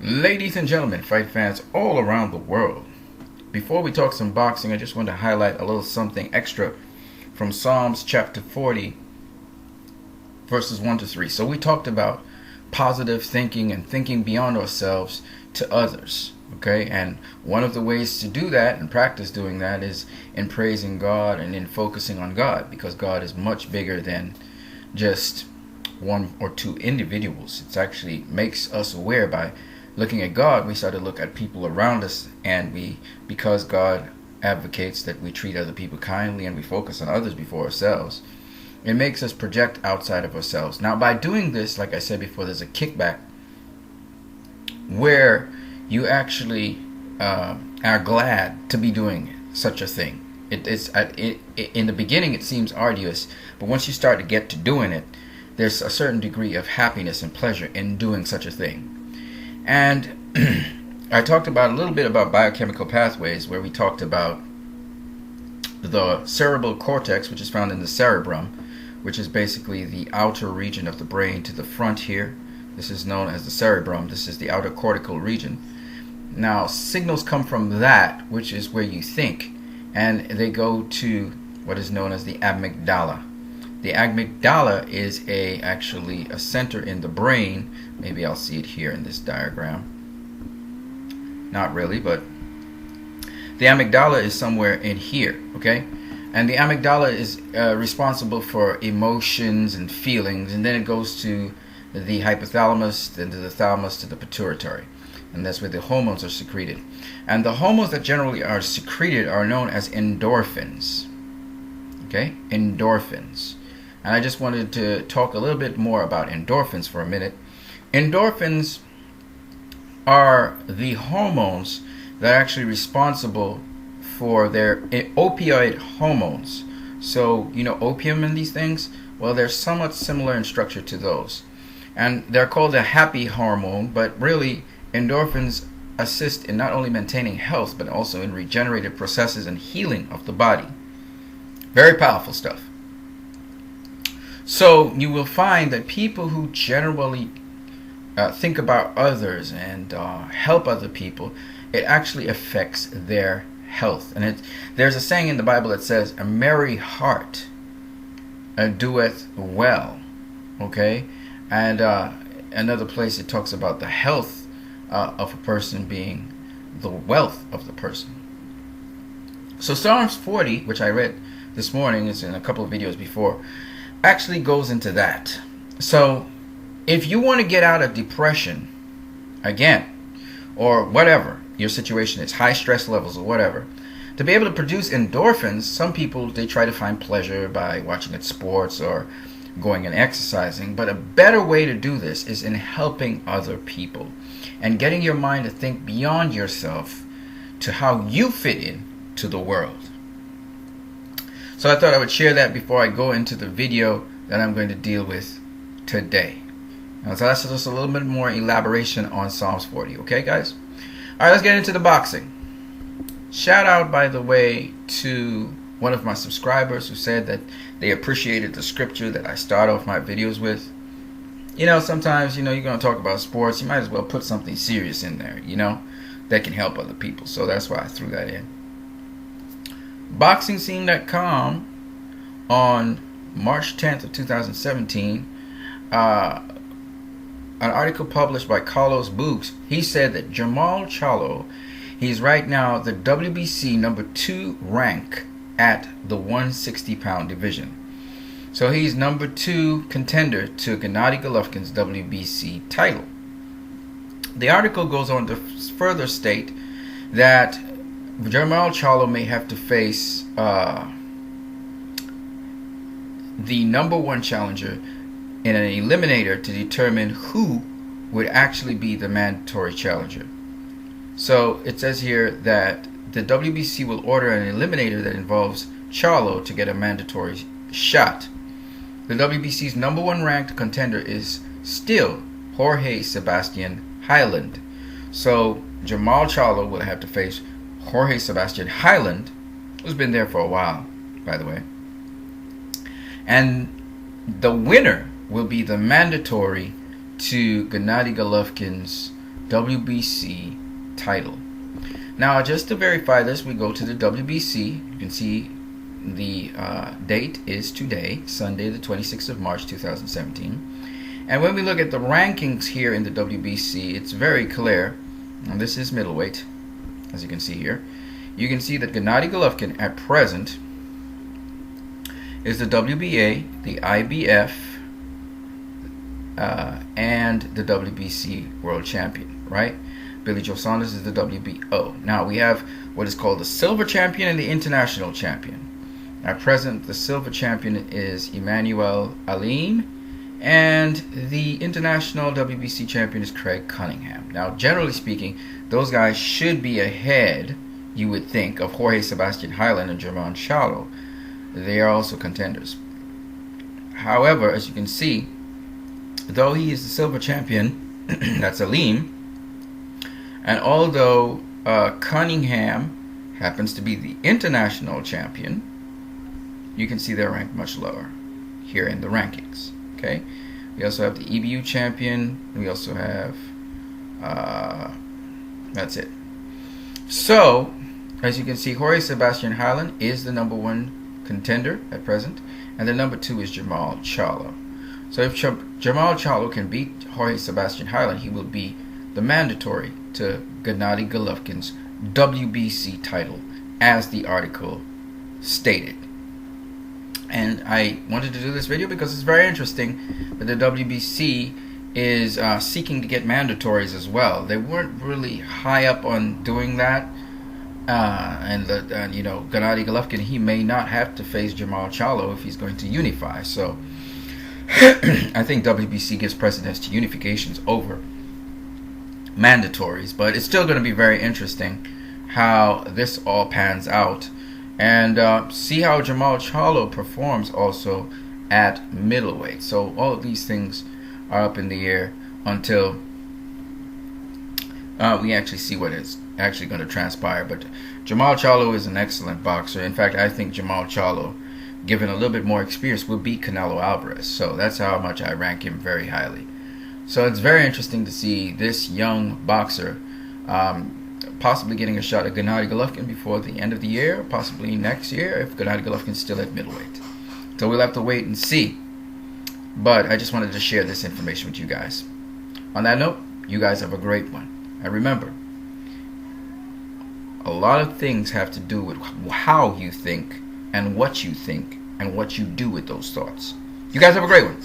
Ladies and gentlemen, fight fans all around the world. Before we talk some boxing, I just want to highlight a little something extra from Psalms chapter 40, verses 1 to 3. So we talked about positive thinking and thinking beyond ourselves to others. Okay, and one of the ways to do that and practice doing that is in praising God and in focusing on God, because God is much bigger than just one or two individuals. It actually makes us aware by looking at God. We start to look at people around us, and because God advocates that we treat other people kindly and we focus on others before ourselves, it makes us project outside of ourselves. Now, by doing this, like I said before, there's a kickback where you actually are glad to be doing such a thing. In the beginning, it seems arduous, but once you start to get to doing it, there's a certain degree of happiness and pleasure in doing such a thing. And I talked about a little bit about biochemical pathways, where we talked about the cerebral cortex, which is found in the cerebrum, which is basically the outer region of the brain to the front here. This is known as the cerebrum. This is the outer cortical region. Now, signals come from that, which is where you think, and they go to what is known as the amygdala. The amygdala is actually a center in the brain. Maybe I'll see it here in this diagram. Not really, but the amygdala is somewhere in here, okay? And the amygdala is responsible for emotions and feelings, and then it goes to the hypothalamus, then to the thalamus, to the pituitary. And that's where the hormones are secreted. And the hormones that generally are secreted are known as endorphins. Okay? Endorphins. And I just wanted to talk a little bit more about endorphins for a minute. Endorphins are the hormones that are actually responsible for their opioid hormones. So, you know, opium and these things, well, they're somewhat similar in structure to those. And they're called a happy hormone, but really endorphins assist in not only maintaining health, but also in regenerative processes and healing of the body. Very powerful stuff. So you will find that people who generally think about others and help other people, it actually affects their health. And there's a saying in the Bible that says, "A merry heart doeth well." Okay? And another place it talks about the health of a person being the wealth of the person. So Psalms 40, which I read this morning, is in a couple of videos before, actually goes into that. So if you want to get out of depression, again, or whatever your situation is, high stress levels or whatever, to be able to produce endorphins, some people, they try to find pleasure by watching at sports or going and exercising, but a better way to do this is in helping other people and getting your mind to think beyond yourself to how you fit in to the world. So I thought I would share that before I go into the video that I'm going to deal with today. So that's just a little bit more elaboration on Psalms 40, okay guys? Alright, let's get into the boxing. Shout out, by the way, to one of my subscribers who said that they appreciated the scripture that I start off my videos with. You know, sometimes, you know, you're going to talk about sports, you might as well put something serious in there, you know, that can help other people. So that's why I threw that in. BoxingScene.com on March 10th of 2017, an article published by Carlos Books, he said that Jermall Charlo, he's right now the WBC number 2 rank at the 160-pound division. So he's number 2 contender to Gennady Golovkin's WBC title. The article goes on to further state that Jermall Charlo may have to face the number 1 challenger in an eliminator to determine who would actually be the mandatory challenger. So it says here that the WBC will order an eliminator that involves Charlo to get a mandatory shot. The WBC's number 1 ranked contender is still Jorge Sebastian Heiland. So Jermall Charlo will have to face Jorge Sebastian Heiland, who's been there for a while, by the way. And the winner will be the mandatory to Gennady Golovkin's WBC title. Now, just to verify this, we go to the WBC. You can see the date is today, Sunday, the 26th of March, 2017. And when we look at the rankings here in the WBC, it's very clear. And this is middleweight, as you can see here. You can see that Gennady Golovkin at present is the WBA, the IBF, and the WBC world champion, right? Billy Joe Saunders is the WBO. Now we have what is called the silver champion and the international champion. At present, the silver champion is Emmanuel Alim, and the international WBC champion is Craig Cunningham. Now, generally speaking, those guys should be ahead, you would think, of Jorge Sebastian Heiland and Jermall Charlo. They are also contenders. However, as you can see, though he is the silver champion, that's Alim, and although Cunningham happens to be the international champion, you can see they're ranked much lower here in the rankings. Okay, we also have the EBU champion. We also have that's it. So, as you can see, Jorge Sebastian Heiland is the #1 contender at present, and the #2 is Jermall Charlo. So if Jermall Charlo can beat Jorge Sebastian Heiland, he will be the mandatory to Gennady Golovkin's WBC title, as the article stated. And I wanted to do this video because it's very interesting that the WBC is seeking to get mandatories as well. They weren't really high up on doing that, and you know, Gennady Golovkin, he may not have to face Jermall Charlo if he's going to unify. So I think WBC gives precedence to unifications over mandatories, but it's still going to be very interesting how this all pans out, and see how Jermall Charlo performs also at middleweight. So all of these things are up in the air until we actually see what is actually going to transpire. But Jermall Charlo is an excellent boxer. In fact, I think Jermall Charlo, given a little bit more experience, will beat Canelo Alvarez. So that's how much I rank him very highly. So it's very interesting to see this young boxer possibly getting a shot at Gennady Golovkin before the end of the year, possibly next year if Gennady Golovkin's still at middleweight. So we'll have to wait and see. But I just wanted to share this information with you guys. On that note, you guys have a great one. And remember, a lot of things have to do with how you think and what you do with those thoughts. You guys have a great one.